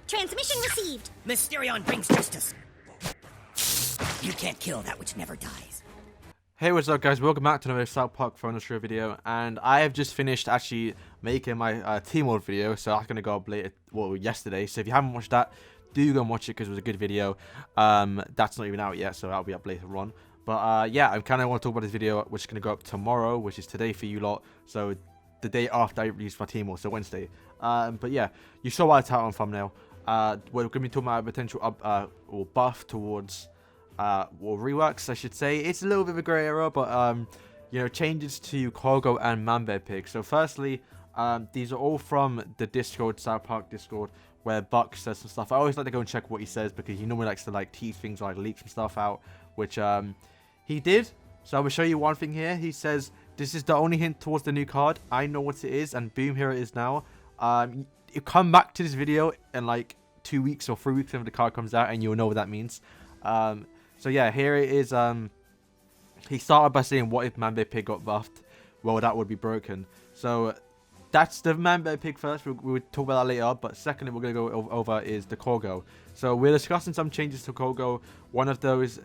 Transmission received. Mysterion brings justice. You can't kill that which never dies. Hey, what's up guys, welcome back to another South Park Furniture video, and I have just finished actually making my team mode video, so I'm going to go up later, well, yesterday, so if you haven't watched that, do go and watch it because it was a good video. That's not even out yet, so that'll be up later on, but yeah, I kind of want to talk about this video, which is going to go up tomorrow, which is today for you lot, so the day after I release my team mode, so Wednesday. But yeah, you saw what I titled on thumbnail. We're going to be talking about a potential or buff towards or reworks, I should say. It's a little bit of a grey area, but you know, changes to Cargo and MANBEARPIG. So firstly, these are all from the Discord, South Park Discord, where Buck says some stuff. I always like to go and check what he says because he normally likes to like tease things, like leak some stuff out, which he did. So I will show you one thing here. He says, "This is the only hint towards the new card. I know what it is," and boom, here it is now. You come back to this video in like 2 weeks or 3 weeks after the card comes out, and you'll know what that means. So yeah, here it is. He started by saying, "What if MANBEARPIG got buffed?" Well, that would be broken. So that's the MANBEARPIG first. We'll talk about that later. But secondly, we're going to go over is the Cargo. So we're discussing some changes to Cargo. One of those.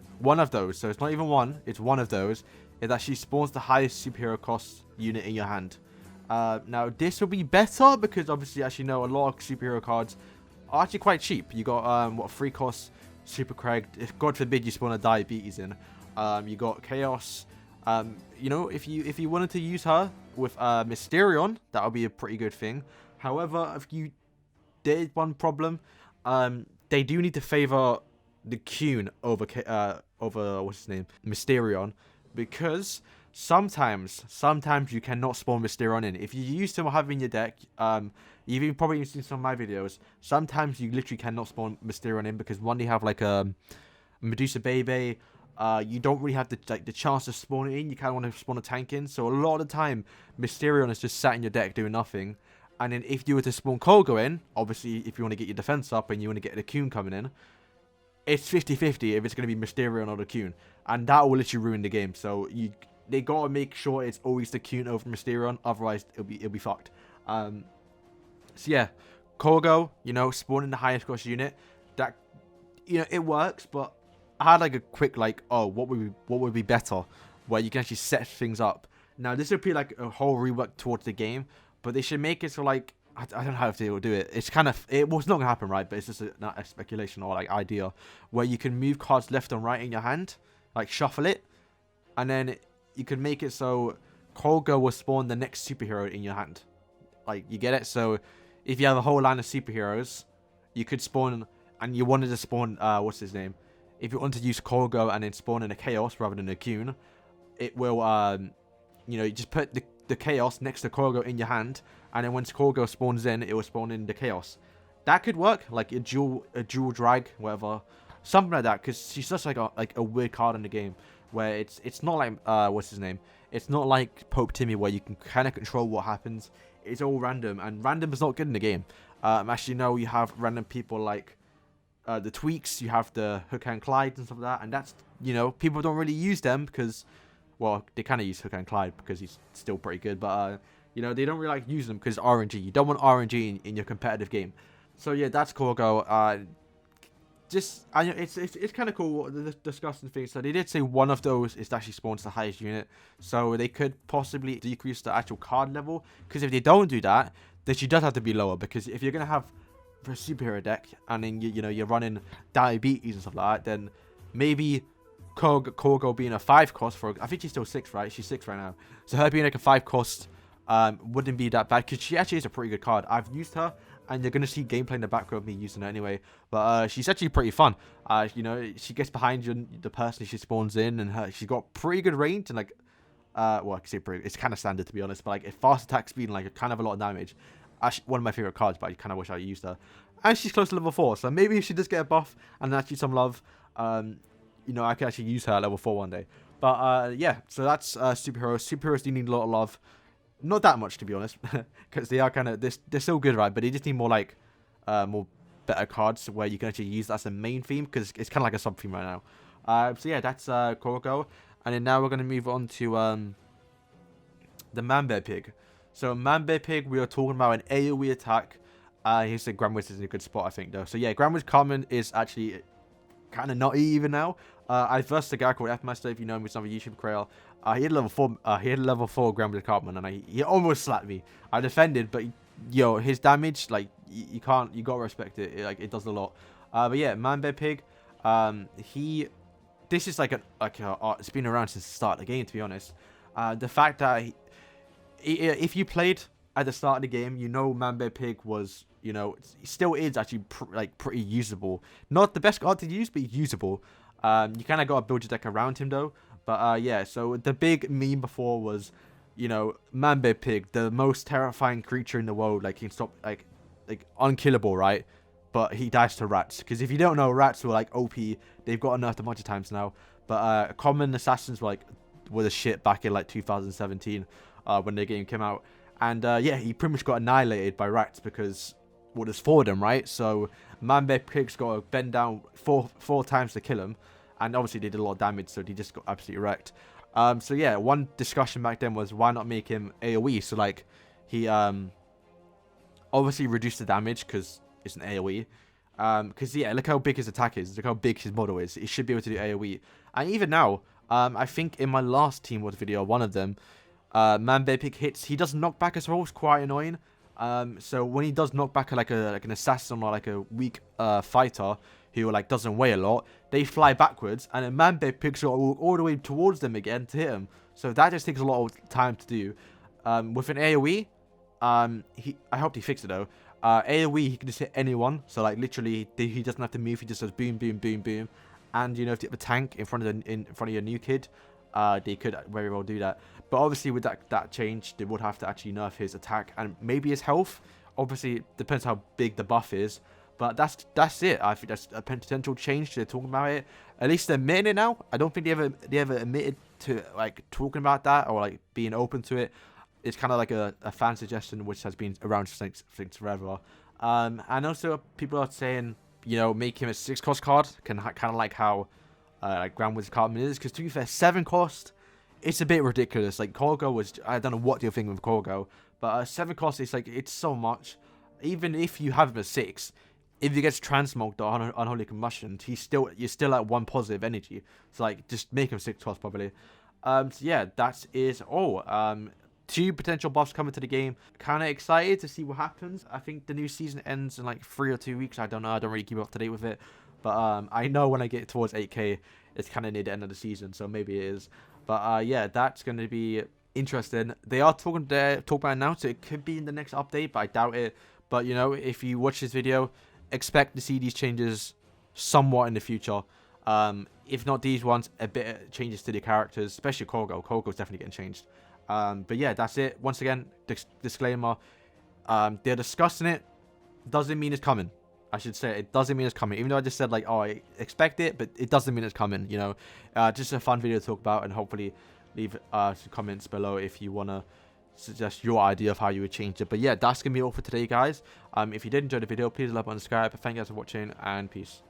So it's not even one. It's one of those. Is that she spawns the highest superhero cost unit in your hand. Now this will be better because obviously, as you know, a lot of superhero cards are actually quite cheap. You got what 3 costs. Super Craig, if God forbid you spawn a diabetes in. You got Chaos. You know, if you wanted to use her with Mysterion, that would be a pretty good thing. However, if you did one problem, they do need to favor the Cune over what's his name, Mysterion, because sometimes you cannot spawn Mysterion in. If you use him or have him in your deck, you've probably seen some of my videos. Sometimes you literally cannot spawn Mysterion in because one, they have like a Medusa Baby. You don't really have the chance to spawn it in. You kind of want to spawn a tank in. So a lot of the time, Mysterion is just sat in your deck doing nothing. And then if you were to spawn Cargo in, obviously if you want to get your defense up and you want to get the Cune coming in, it's 50-50 if it's going to be Mysterion or the Cune, and that will literally ruin the game. So they gotta make sure it's always the Cune over Mysterion, otherwise it'll be fucked. So yeah, Cargo, you know, spawning the highest cost unit, that, you know, it works, but I had like a quick like, oh, what would be better, where you can actually set things up. Now this would be like a whole rework towards the game, but they should make it so like, I don't know how if they will do it. It's kind of, it's not gonna happen, right? But it's just not a speculation or like idea where you can move cards left and right in your hand, like shuffle it, and then you can make it so Cargo will spawn the next superhero in your hand. Like, you get it? So if you have a whole line of superheroes, you could spawn, and you wanted to spawn, what's his name? If you want to use Cargo and then spawn in a Chaos rather than a Cune, it will, you know, you just put the Chaos next to Cargo in your hand, and then once Cargo spawns in, it will spawn in the Chaos. That could work, like a dual drag, whatever, something like that, because she's just like a weird card in the game, where it's not like, what's his name? It's not like Pope Timmy where you can kind of control what happens. It's all random, and random is not good in the game. Actually, no, you have random people like the Tweaks, you have the Hook and Clyde and stuff like that, and that's, you know, people don't really use them because, well, they kind of use Hook and Clyde because he's still pretty good, but, you know, they don't really like use them because RNG. You don't want RNG in your competitive game. So yeah, that's Cargo. It's kind of cool discussing things. So they did say one of those is actually spawns the highest unit, so they could possibly decrease the actual card level, because if they don't do that, then she does have to be lower, because if you're gonna have a superhero deck and then you know you're running diabetes and stuff like that, then maybe Cargo being a 5 cost for, I think she's still 6, right? She's 6 right now, so her being like a 5 cost wouldn't be that bad, because she actually is a pretty good card. I've used her, and you're going to see gameplay in the background of me using her anyway. But she's actually pretty fun. You know, she gets behind you, the person she spawns in, and she's got pretty good range, and like, well, I can say pretty, it's kind of standard to be honest, but like a fast attack speed and like kind of a lot of damage. Actually, one of my favorite cards, but I kind of wish I used her. And she's close to level 4, so maybe if she does get a buff and actually some love, you know, I could actually use her at level 4 one day. But yeah, so that's superheroes. Superheroes do need a lot of love. Not that much, to be honest, because they are kind of, they're still good, right? But they just need more like more better cards where you can actually use that as a main theme, because it's kind of like a sub theme right now. So yeah, that's Cargo, and then now we're going to move on to the MANBEARPIG. So MANBEARPIG, we are talking about an AoE attack He said Grandma's is in a good spot, I think, though. So yeah, Grandma's common is actually kind of not even now. I versed a guy called F Master, if you know him, with some YouTube creator. He had level 4. He had level 4 Grandma's Cartman, and he almost slapped me. I defended, but yo, his damage, like you can't, you gotta respect it. Like it does a lot. But yeah, ManBearPig. This is like it's been around since the start of the game, to be honest. The fact that if you played at the start of the game, you know ManBearPig was, you know, he still is actually pretty usable. Not the best card to use, but usable. You kind of got to build your deck around him though. But yeah, so the big meme before was, you know, ManBearPig, the most terrifying creature in the world. Like he can stop, like unkillable, right? But he dies to rats. Because if you don't know, rats were like OP. They've got nerfed a bunch of times now. But common assassins were the shit back in like 2017 when the game came out. And yeah, he pretty much got annihilated by rats because, well, there's 4 of them, right? So ManBearPig's got to bend down four times to kill him. And obviously they did a lot of damage, so he just got absolutely wrecked. So yeah, one discussion back then was why not make him AoE? So like, he obviously reduced the damage because it's an AoE. Because yeah, look how big his attack is. Look how big his model is. He should be able to do AoE. And even now, I think in my last Team Wars video, one of them, ManBearPig hits. He does knockback as well. It's quite annoying. So when he does knock back like an assassin or like a weak fighter who like doesn't weigh a lot, they fly backwards, and then ManBearPig's got to walk all the way towards them again to hit him. So that just takes a lot of time to do. With an AoE, I hope he fixed it though. AoE, he can just hit anyone. So like literally, he doesn't have to move. He just does boom, boom, boom, boom. And you know, if you have a tank in front of your new kid, they could very well do that. But obviously with that change, they would have to actually nerf his attack and maybe his health. Obviously, it depends how big the buff is. But that's it. I think that's a potential change. They're talking about it. At least they're admitting it now. I don't think they ever admitted to like talking about that or like being open to it. It's kind of like a fan suggestion which has been around since forever. And also people are saying, you know, make him a 6-cost card. Kind of like how like Grand Wizard Cartman is. Because to be fair, 7 cost, it's a bit ridiculous. Like Colgo was, I don't know what you're thinking with Colgo, but 7 cost is like, it's so much. Even if you have him at 6, if he gets transmoged or unholy combustion, you're still at 1 positive energy. So like, just make him 6 cost probably. So yeah, that is all. 2 potential buffs coming to the game. Kind of excited to see what happens. I think the new season ends in like 3 or 2 weeks. I don't know. I don't really keep up to date with it. But I know when I get towards 8K, it's kind of near the end of the season. So maybe it is. But yeah, that's going to be interesting. They are talking about it now, so it could be in the next update, but I doubt it. But you know, if you watch this video, expect to see these changes somewhat in the future. If not these ones, a bit of changes to the characters, especially Colgo. Colgo's definitely getting changed. But yeah, that's it. Once again, disclaimer. They're discussing it. Doesn't mean it's coming. I should say it doesn't mean it's coming. Even though I just said like, oh, I expect it, but it doesn't mean it's coming. You know, just a fun video to talk about, and hopefully leave some comments below if you wanna suggest your idea of how you would change it. But yeah, that's gonna be all for today, guys. If you did enjoy the video, please like and subscribe. Thank you guys for watching, and peace.